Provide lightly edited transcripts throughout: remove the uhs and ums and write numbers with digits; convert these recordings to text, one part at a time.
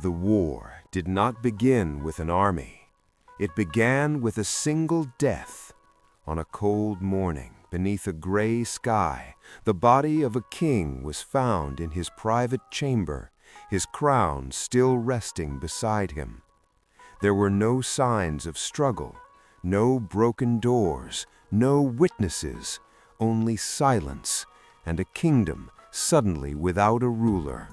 The war did not begin with an army. It began with a single death. On a cold morning, beneath a gray sky, the body of a king was found in his private chamber, his crown still resting beside him. There were no signs of struggle, no broken doors, no witnesses, only silence and a kingdom suddenly without a ruler.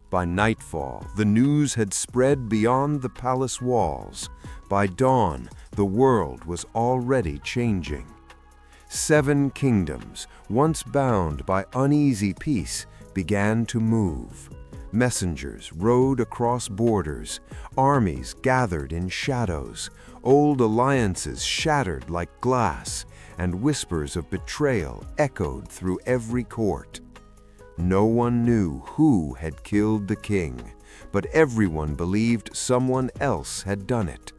By nightfall, the news had spread beyond the palace walls. By dawn, the world was already changing. 7 kingdoms, once bound by uneasy peace, began to move. Messengers rode across borders, armies gathered in shadows, old alliances shattered like glass, and whispers of betrayal echoed through every court. No one knew who had killed the king, but everyone believed someone else had done it.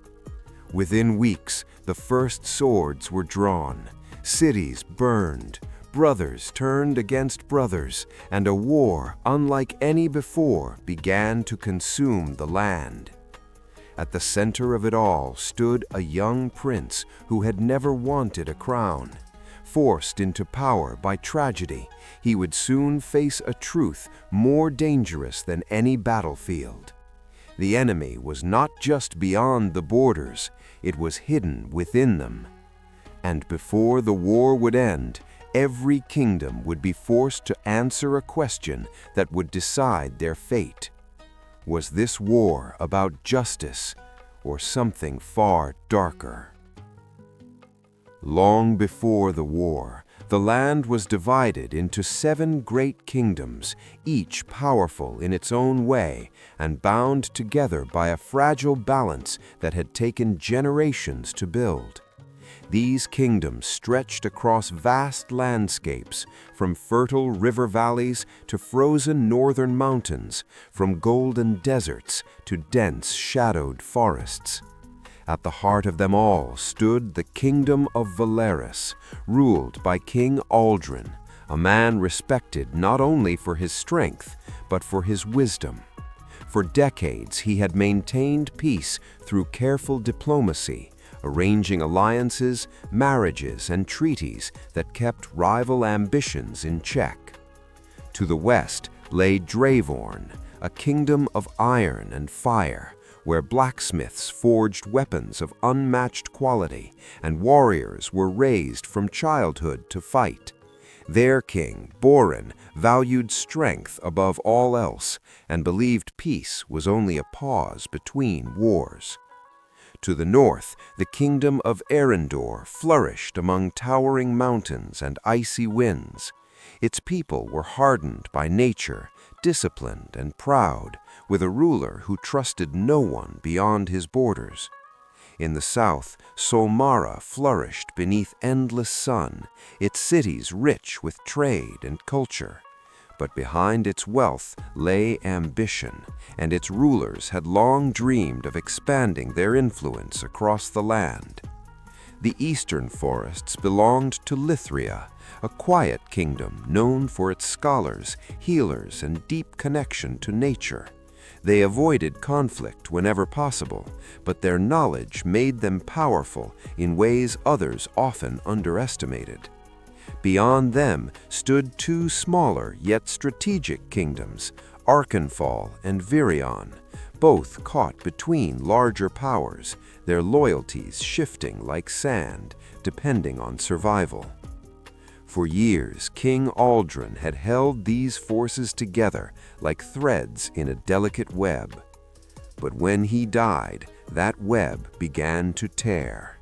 Within weeks, the first swords were drawn, cities burned, brothers turned against brothers, and a war unlike any before began to consume the land. At the center of it all stood a young prince who had never wanted a crown. Forced into power by tragedy, he would soon face a truth more dangerous than any battlefield. The enemy was not just beyond the borders, it was hidden within them. And before the war would end, every kingdom would be forced to answer a question that would decide their fate. Was this war about justice or something far darker? Long before the war, the land was divided into 7 great kingdoms, each powerful in its own way and bound together by a fragile balance that had taken generations to build. These kingdoms stretched across vast landscapes, from fertile river valleys to frozen northern mountains, from golden deserts to dense shadowed forests. At the heart of them all stood the kingdom of Valeris, ruled by King Aldrin, a man respected not only for his strength, but for his wisdom. For decades he had maintained peace through careful diplomacy, arranging alliances, marriages, and treaties that kept rival ambitions in check. To the west lay Dravorn, a kingdom of iron and fire, where blacksmiths forged weapons of unmatched quality and warriors were raised from childhood to fight. Their king, Borin, valued strength above all else and believed peace was only a pause between wars. To the north, the kingdom of Arendor flourished among towering mountains and icy winds. Its people were hardened by nature, disciplined and proud, with a ruler who trusted no one beyond his borders. In the south, Solmara flourished beneath endless sun, its cities rich with trade and culture. But behind its wealth lay ambition, and its rulers had long dreamed of expanding their influence across the land. The eastern forests belonged to Lythria, a quiet kingdom known for its scholars, healers, and deep connection to nature. They avoided conflict whenever possible, but their knowledge made them powerful in ways others often underestimated. Beyond them stood 2 smaller yet strategic kingdoms, Arkenfall and Virion, both caught between larger powers, their loyalties shifting like sand, depending on survival. For years, King Aldrin had held these forces together like threads in a delicate web. But when he died, that web began to tear.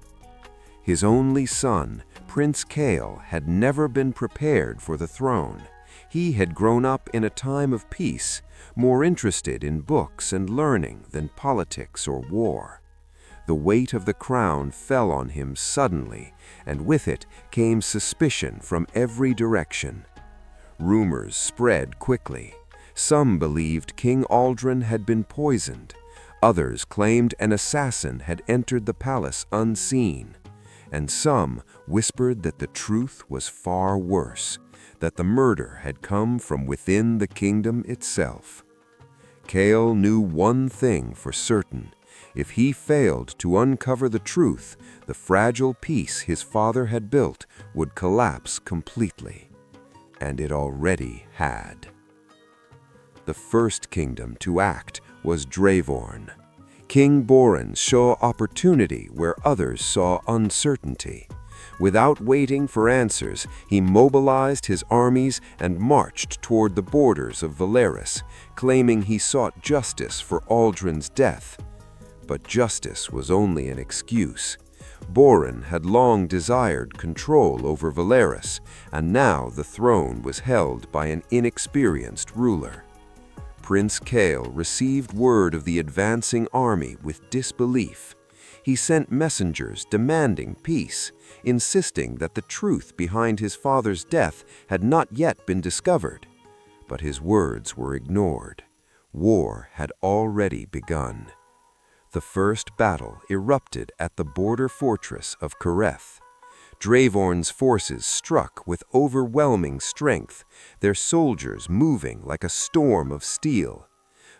His only son, Prince Kael, had never been prepared for the throne. He had grown up in a time of peace, more interested in books and learning than politics or war. The weight of the crown fell on him suddenly, and with it came suspicion from every direction. Rumors spread quickly. Some believed King Aldrin had been poisoned. Others claimed an assassin had entered the palace unseen. And some whispered that the truth was far worse, that the murder had come from within the kingdom itself. Kael knew one thing for certain. If he failed to uncover the truth, the fragile peace his father had built would collapse completely. And it already had. The first kingdom to act was Dravorn. King Borin saw opportunity where others saw uncertainty. Without waiting for answers, he mobilized his armies and marched toward the borders of Valeris, claiming he sought justice for Aldrin's death. But justice was only an excuse. Borin had long desired control over Valeris, and now the throne was held by an inexperienced ruler. Prince Kael received word of the advancing army with disbelief. He sent messengers demanding peace, insisting that the truth behind his father's death had not yet been discovered. But his words were ignored. War had already begun. The first battle erupted at the border fortress of Kareth. Dravorn's forces struck with overwhelming strength, their soldiers moving like a storm of steel.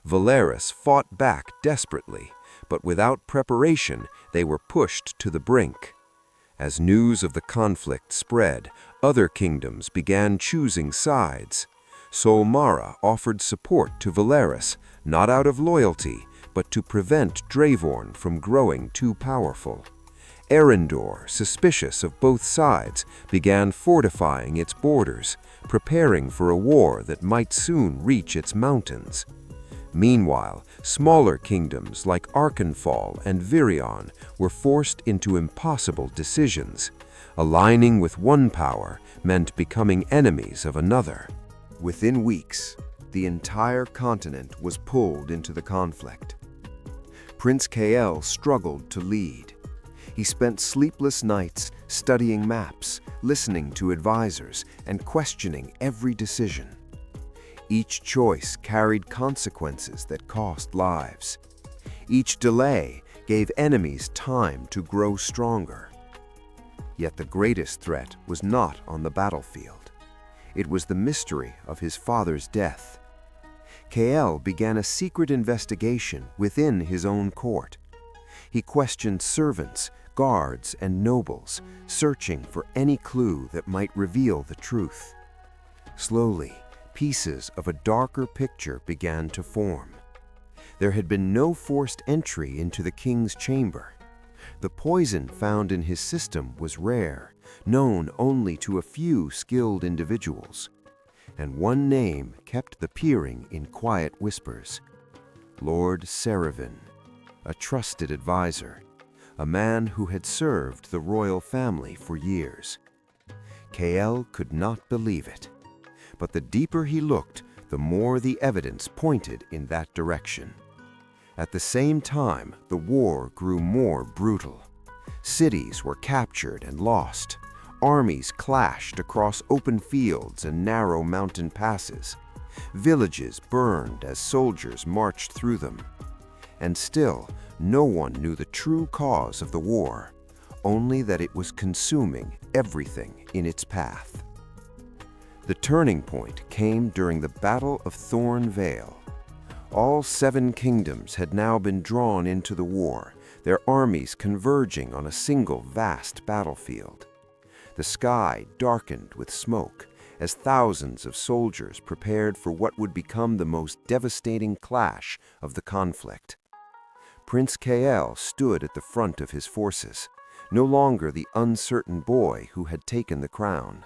Valeris fought back desperately, but without preparation, they were pushed to the brink. As news of the conflict spread, other kingdoms began choosing sides. Solmara offered support to Valeris, not out of loyalty, but to prevent Dravorn from growing too powerful. Erendor, suspicious of both sides, began fortifying its borders, preparing for a war that might soon reach its mountains. Meanwhile, smaller kingdoms like Arkenfall and Virion were forced into impossible decisions. Aligning with one power meant becoming enemies of another. Within weeks, the entire continent was pulled into the conflict. Prince Kael struggled to lead. He spent sleepless nights studying maps, listening to advisors, and questioning every decision. Each choice carried consequences that cost lives. Each delay gave enemies time to grow stronger. Yet the greatest threat was not on the battlefield. It was the mystery of his father's death. Kael began a secret investigation within his own court. He questioned servants, guards, and nobles, searching for any clue that might reveal the truth. Slowly, pieces of a darker picture began to form. There had been no forced entry into the king's chamber. The poison found in his system was rare, known only to a few skilled individuals. And one name kept appearing in quiet whispers: Lord Seravan, a trusted advisor, a man who had served the royal family for years. Kael could not believe it. But the deeper he looked, the more the evidence pointed in that direction. At the same time, the war grew more brutal. Cities were captured and lost. Armies clashed across open fields and narrow mountain passes. Villages burned as soldiers marched through them. And still, no one knew the true cause of the war, only that it was consuming everything in its path. The turning point came during the Battle of Thorn Vale. All 7 kingdoms had now been drawn into the war, their armies converging on a single vast battlefield. The sky darkened with smoke as thousands of soldiers prepared for what would become the most devastating clash of the conflict. Prince Kael stood at the front of his forces, no longer the uncertain boy who had taken the crown.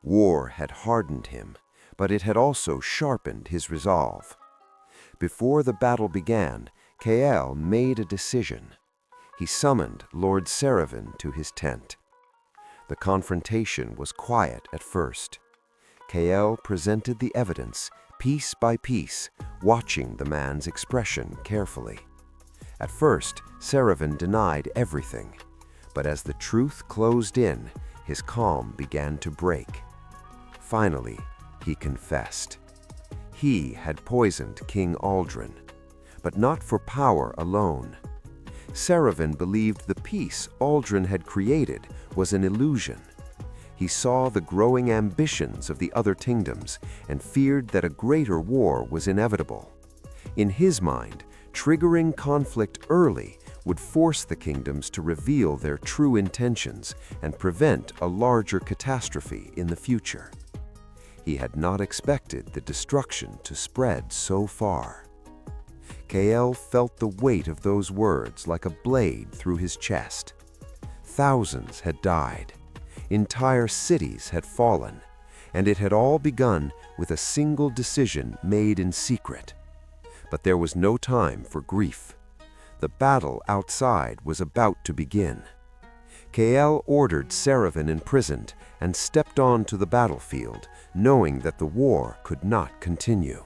War had hardened him, but it had also sharpened his resolve. Before the battle began, Kael made a decision. He summoned Lord Seravan to his tent. The confrontation was quiet at first. Kael presented the evidence, piece by piece, watching the man's expression carefully. At first, Seravan denied everything, but as the truth closed in, his calm began to break. Finally, he confessed. He had poisoned King Aldrin, but not for power alone. Seravan believed the peace Aldrin had created was an illusion. He saw the growing ambitions of the other kingdoms and feared that a greater war was inevitable. In his mind, triggering conflict early would force the kingdoms to reveal their true intentions and prevent a larger catastrophe in the future. He had not expected the destruction to spread so far. Kael felt the weight of those words like a blade through his chest. Thousands had died, entire cities had fallen, and it had all begun with a single decision made in secret. But there was no time for grief. The battle outside was about to begin. Kael ordered Seravan imprisoned and stepped onto the battlefield, knowing that the war could not continue.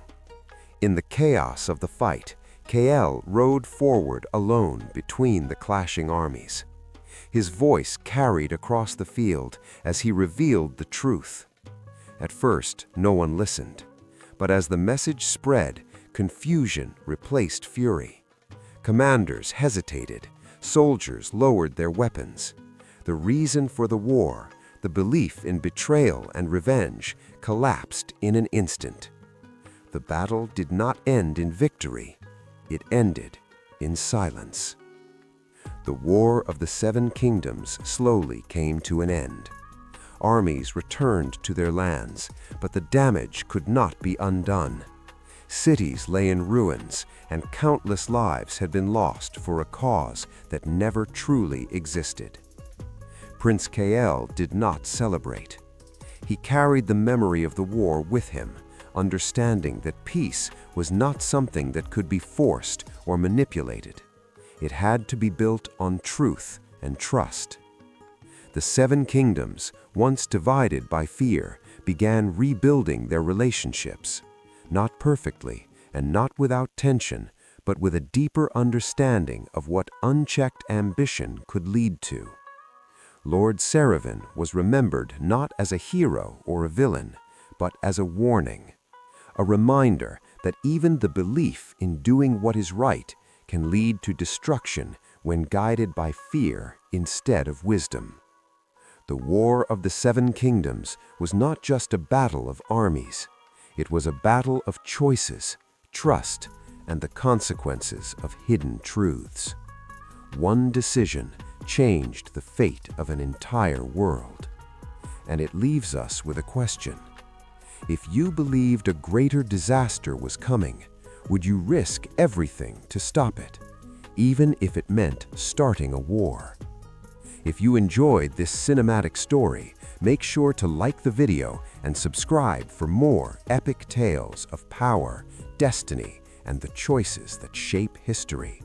In the chaos of the fight, Kael rode forward alone between the clashing armies. His voice carried across the field as he revealed the truth. At first, no one listened, but as the message spread, confusion replaced fury. Commanders hesitated, soldiers lowered their weapons. The reason for the war, the belief in betrayal and revenge, collapsed in an instant. The battle did not end in victory. It ended in silence. The War of the Seven Kingdoms slowly came to an end. Armies returned to their lands, but the damage could not be undone. Cities lay in ruins, and countless lives had been lost for a cause that never truly existed. Prince Kael did not celebrate. He carried the memory of the war with him, understanding that peace was not something that could be forced or manipulated. It had to be built on truth and trust. The Seven Kingdoms, once divided by fear, began rebuilding their relationships, not perfectly and not without tension, but with a deeper understanding of what unchecked ambition could lead to. Lord Seravan was remembered not as a hero or a villain, but as a warning, a reminder that even the belief in doing what is right can lead to destruction when guided by fear instead of wisdom. The War of the Seven Kingdoms was not just a battle of armies. It was a battle of choices, trust, and the consequences of hidden truths. One decision changed the fate of an entire world. And it leaves us with a question. If you believed a greater disaster was coming, would you risk everything to stop it, even if it meant starting a war? If you enjoyed this cinematic story, make sure to like the video and subscribe for more epic tales of power, destiny, and the choices that shape history.